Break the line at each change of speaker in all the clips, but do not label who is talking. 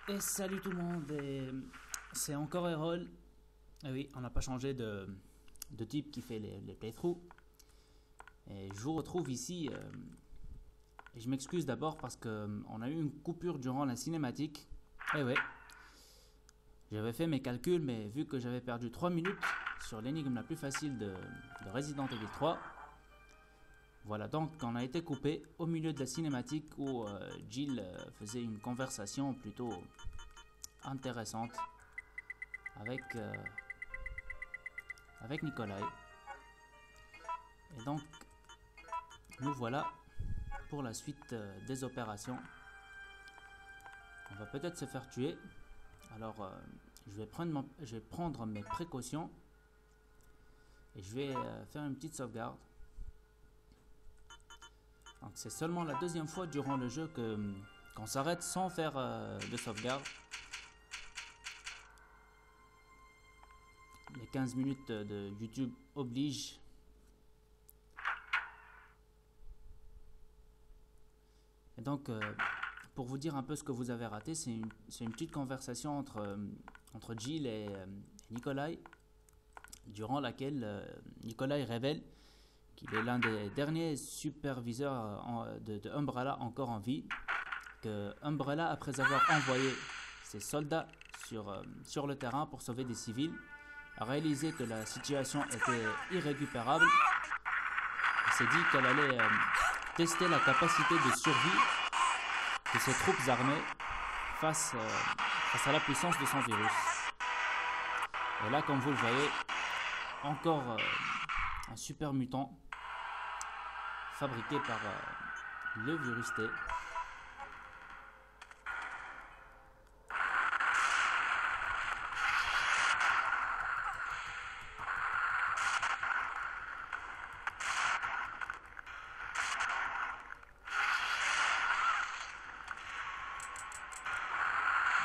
Et salut tout le monde, et c'est encore Errol. Et oui, on n'a pas changé de type qui fait les playthroughs. Et je vous retrouve ici. Et je m'excuse d'abord parce qu'on a eu une coupure durant la cinématique. Et ouais, j'avais fait mes calculs, mais vu que j'avais perdu 3 minutes sur l'énigme la plus facile de Resident Evil 3, voilà, donc on a été coupé au milieu de la cinématique où Jill faisait une conversation plutôt intéressante avec Nikolai. Et donc, nous voilà pour la suite des opérations. On va peut-être se faire tuer. Alors, je vais prendre mes précautions et je vais faire une petite sauvegarde. Donc, c'est seulement la deuxième fois durant le jeu qu'on s'arrête sans faire de sauvegarde. Les 15 minutes de YouTube obligent. Et donc, pour vous dire un peu ce que vous avez raté, c'est une petite conversation entre Jill et Nikolai, durant laquelle Nikolai révèle qu'il est l'un des derniers superviseurs de Umbrella encore en vie, que Umbrella, après avoir envoyé ses soldats sur le terrain pour sauver des civils, a réalisé que la situation était irrécupérable et s'est dit qu'elle allait tester la capacité de survie de ses troupes armées face à la puissance de son virus. Et là, comme vous le voyez, encore un super mutant fabriqué par le virus T.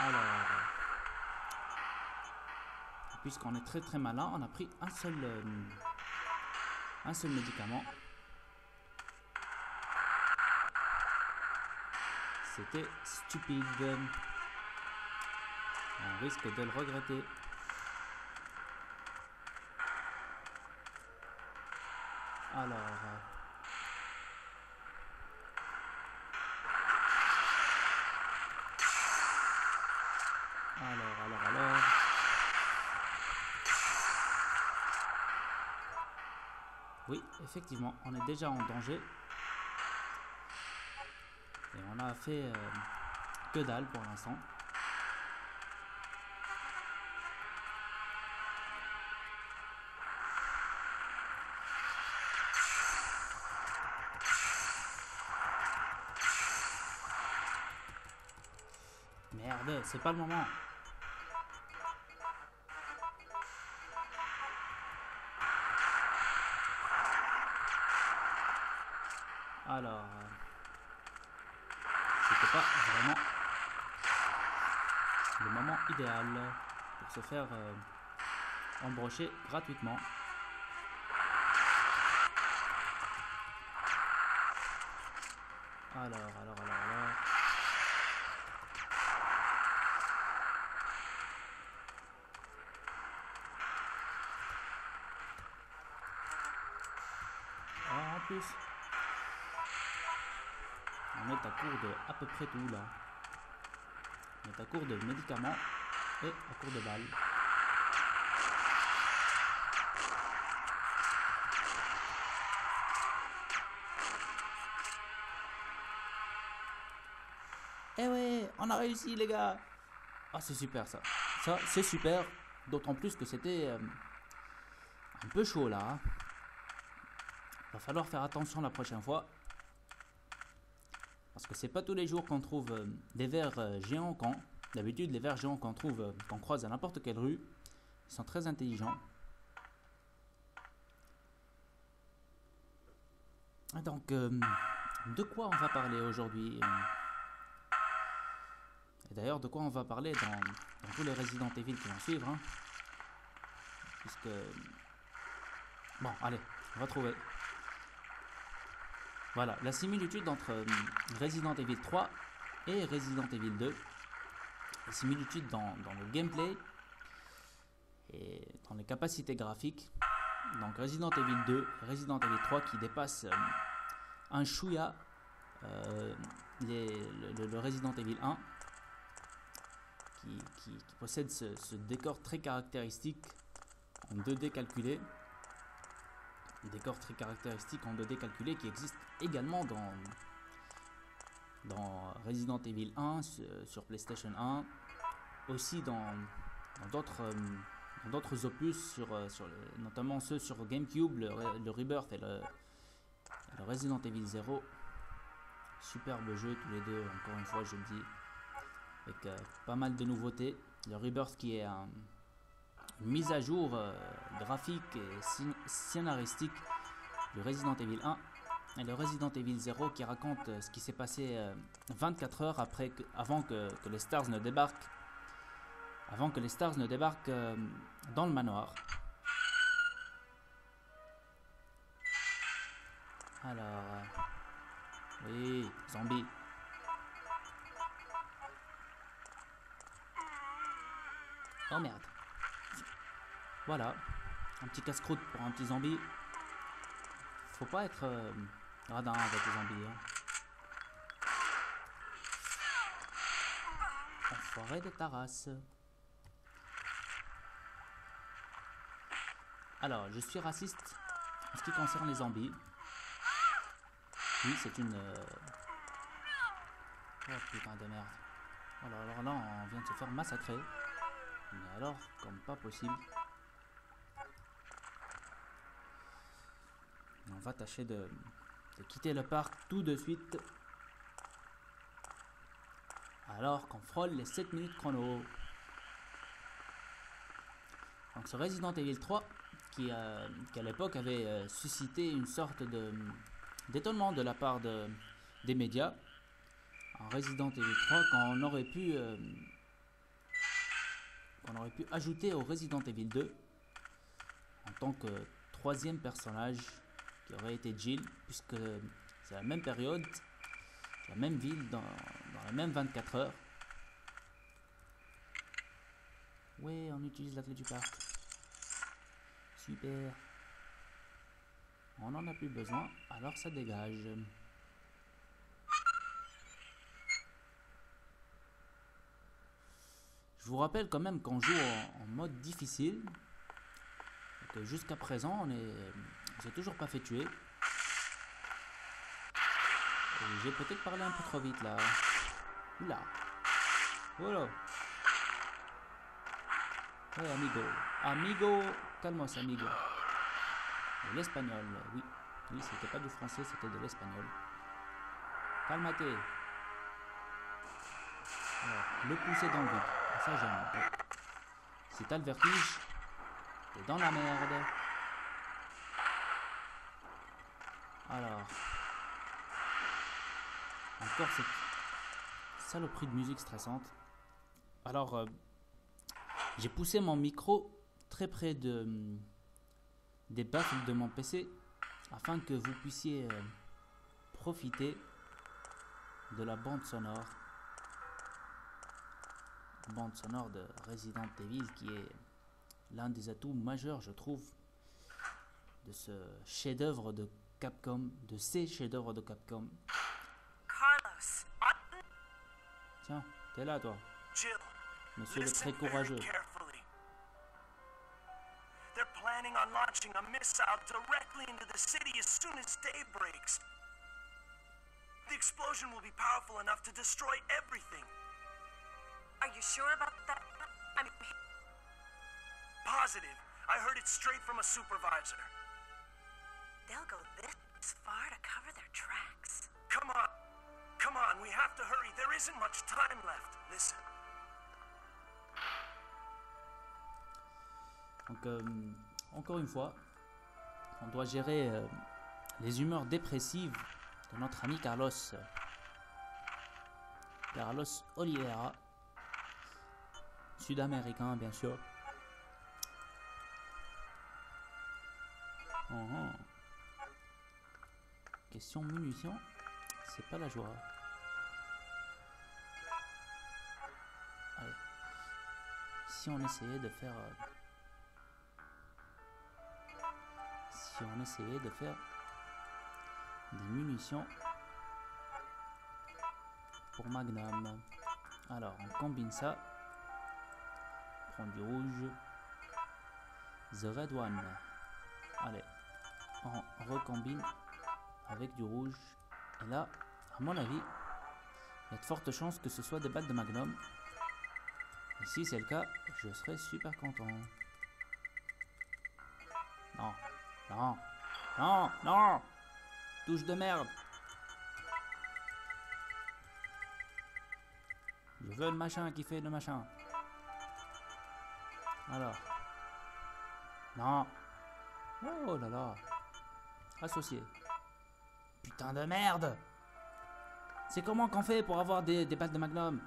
Alors, puisqu'on est très malin, on a pris un seul médicament. C'était stupide. On risque de le regretter. Alors, oui, effectivement, on est déjà en danger. Et on a fait que dalle pour l'instant. Merde, c'est pas le moment. Alors, c'était pas vraiment le moment idéal pour se faire embrocher gratuitement. Alors. En plus, on est à court de à peu près tout là. On est à court de médicaments et à court de balles. Eh ouais, on a réussi les gars. Ah, c'est super ça. Ça c'est super, d'autant plus que c'était un peu chaud là. Hein. Va falloir faire attention la prochaine fois. Parce que c'est pas tous les jours qu'on trouve des vers géants camps. D'habitude, les vers géants qu'on croise à n'importe quelle rue, ils sont très intelligents. Donc, de quoi on va parler aujourd'hui? Et d'ailleurs, de quoi on va parler dans tous les Resident Evil qui vont suivre. Hein. Puisque... Bon, allez, on va trouver. Voilà, la similitude entre Resident Evil 3 et Resident Evil 2. les similitudes dans le gameplay et dans les capacités graphiques. Donc Resident Evil 2, Resident Evil 3 qui dépasse un chouïa le Resident Evil 1 qui possède ce décor très caractéristique en 2D calculé. Décor très caractéristique en 2D calculé qui existe également dans Resident Evil 1 sur PlayStation 1, aussi dans d'autres opus, notamment ceux sur GameCube, le Rebirth et le Resident Evil 0. Superbe jeu tous les deux, encore une fois je le dis, avec pas mal de nouveautés. Le Rebirth qui est une mise à jour graphique et scénaristique du Resident Evil 1, et le Resident Evil 0 qui raconte ce qui s'est passé 24 heures avant que les Stars ne débarquent. Avant que les Stars ne débarquent dans le manoir. Alors, oui, zombie. Oh merde. Voilà, un petit casse-croûte pour un petit zombie. Faut pas être radin avec les zombies. Hein. Enfoiré de ta race. Alors, je suis raciste en ce qui concerne les zombies. Oui, c'est une... Oh putain de merde. Alors là, on vient de se faire massacrer. Mais alors, comme pas possible. On va tâcher de quitter le parc tout de suite. Alors qu'on frôle les 7 minutes chrono. Donc ce Resident Evil 3 qui à l'époque avait suscité une sorte d'étonnement de la part des médias. En Resident Evil 3 qu'on aurait pu ajouter au Resident Evil 2 en tant que troisième personnage qui aurait été Jill, puisque c'est la même période, la même ville, dans les mêmes 24 heures. Ouais, on utilise la clé du parc. Super. On n'en a plus besoin, alors ça dégage. Je vous rappelle quand même qu'on joue en mode difficile. Que jusqu'à présent, on s'est toujours pas fait tuer. J'ai peut-être parlé un peu trop vite là. Oula. Voilà. Ouais, amigo. Amigo. Calmos, amigo. De l'espagnol, oui. Oui, c'était pas du français, c'était de l'espagnol. Calmate. Alors, le pousser dans le vide. Ça, j'aime. Ouais. Si t'as le vertige, t'es dans la merde. Alors. Encore cette saloperie de musique stressante. Alors, j'ai poussé mon micro très près des baffles de mon PC afin que vous puissiez profiter de la bande sonore. Bande sonore de Resident Evil qui est l'un des atouts majeurs, je trouve, de ce chef-d'œuvre de Capcom, de ces chefs-d'œuvre de Capcom.
Carlos.
Tiens, t'es là toi,
Jill,
monsieur le
listen
très courageux.
very carefully. They're planning on launching a missile directly into the city as soon as day breaks. The explosion will be powerful enough to destroy everything.
Are you sure about that? I mean,
Positive. I heard it straight from a supervisor.
they'll go this far to cover their tracks.
Come on. Come on, we have to hurry. There isn't much time left. Listen.
Donc, encore une fois, on doit gérer les humeurs dépressives de notre ami Carlos. Carlos Oliveira, sud-américain bien sûr. Question munitions, c'est pas la joie. Allez. si on essayait de faire des munitions pour Magnum. Alors on combine ça, on prend du rouge, the red one. Allez, on recombine avec du rouge, et là à mon avis il y a de fortes chances que ce soit des balles de Magnum, et si c'est le cas je serai super content. Non, non, non, non, touche de merde. Je veux le machin qui fait le machin. Alors. Non. Oh là là. Associé. Putain de merde. C'est comment qu'on fait pour avoir des balles de Magnum?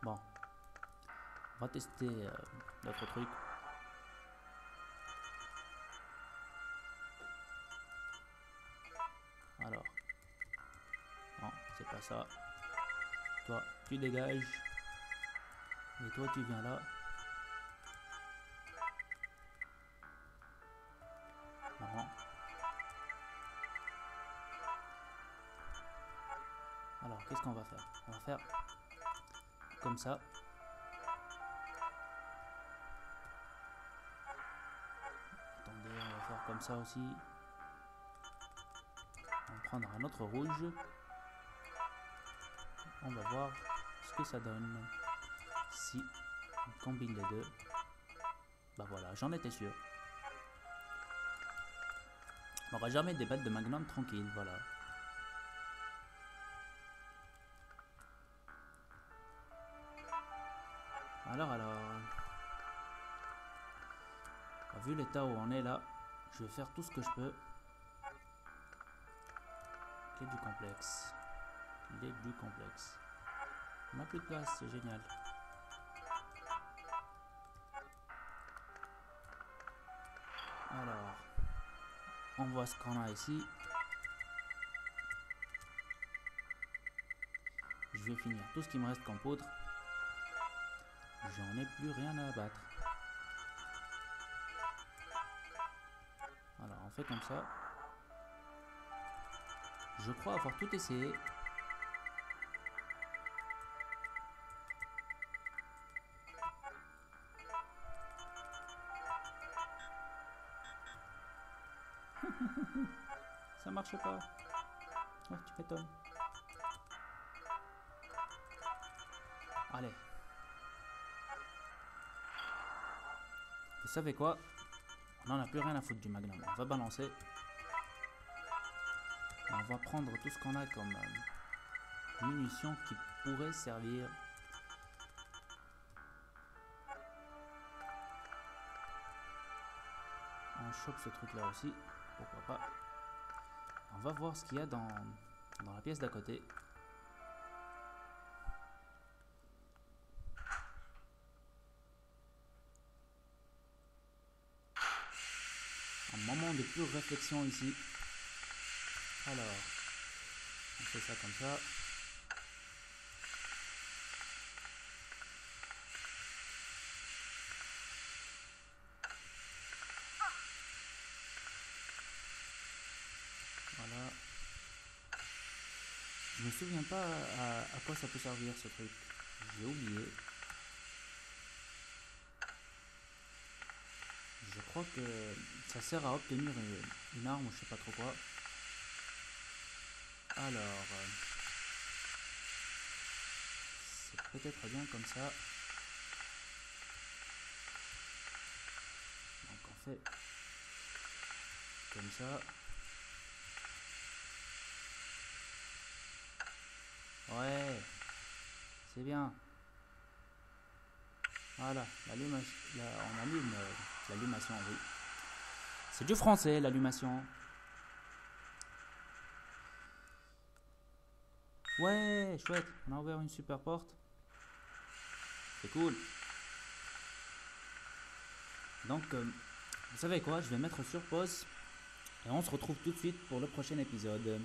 Bon. On va tester d'autres trucs. Alors. Non, c'est pas ça. Toi, tu dégages. Et toi, tu viens là. Non. Alors, qu'est-ce qu'on va faire? On va faire comme ça. Attendez, on va faire comme ça aussi. On va prendre un autre rouge. On va voir ce que ça donne si on combine les deux. Bah voilà, j'en étais sûr. On n'aura jamais des balles de Magnum tranquilles, voilà. Alors, vu l'état où on est là, je vais faire tout ce que je peux. Clé du complexe. Clé du complexe. On n'a plus de place, c'est génial. Alors, on voit ce qu'on a ici. Je vais finir tout ce qui me reste comme poudre. J'en ai plus rien à abattre. Alors on fait comme ça. Je crois avoir tout essayé. Ça marche pas. Oh, tu m'étonnes. Allez. Vous savez quoi? On n'en a plus rien à foutre du Magnum. On va balancer. Et on va prendre tout ce qu'on a comme munitions qui pourraient servir. On chope ce truc là aussi. Pourquoi pas. On va voir ce qu'il y a dans la pièce d'à côté. Un moment de pure réflexion ici. Alors, on fait ça comme ça. Voilà. Je me souviens pas à quoi ça peut servir ce truc. J'ai oublié. Je crois que ça sert à obtenir une arme ou je sais pas trop quoi. Alors, c'est peut-être bien comme ça. Donc on fait comme ça. Ouais, c'est bien. Voilà, on allume l'allumation, oui. C'est du français, l'allumation. Ouais, chouette, on a ouvert une super porte. C'est cool. Donc, vous savez quoi, je vais mettre sur pause. Et on se retrouve tout de suite pour le prochain épisode.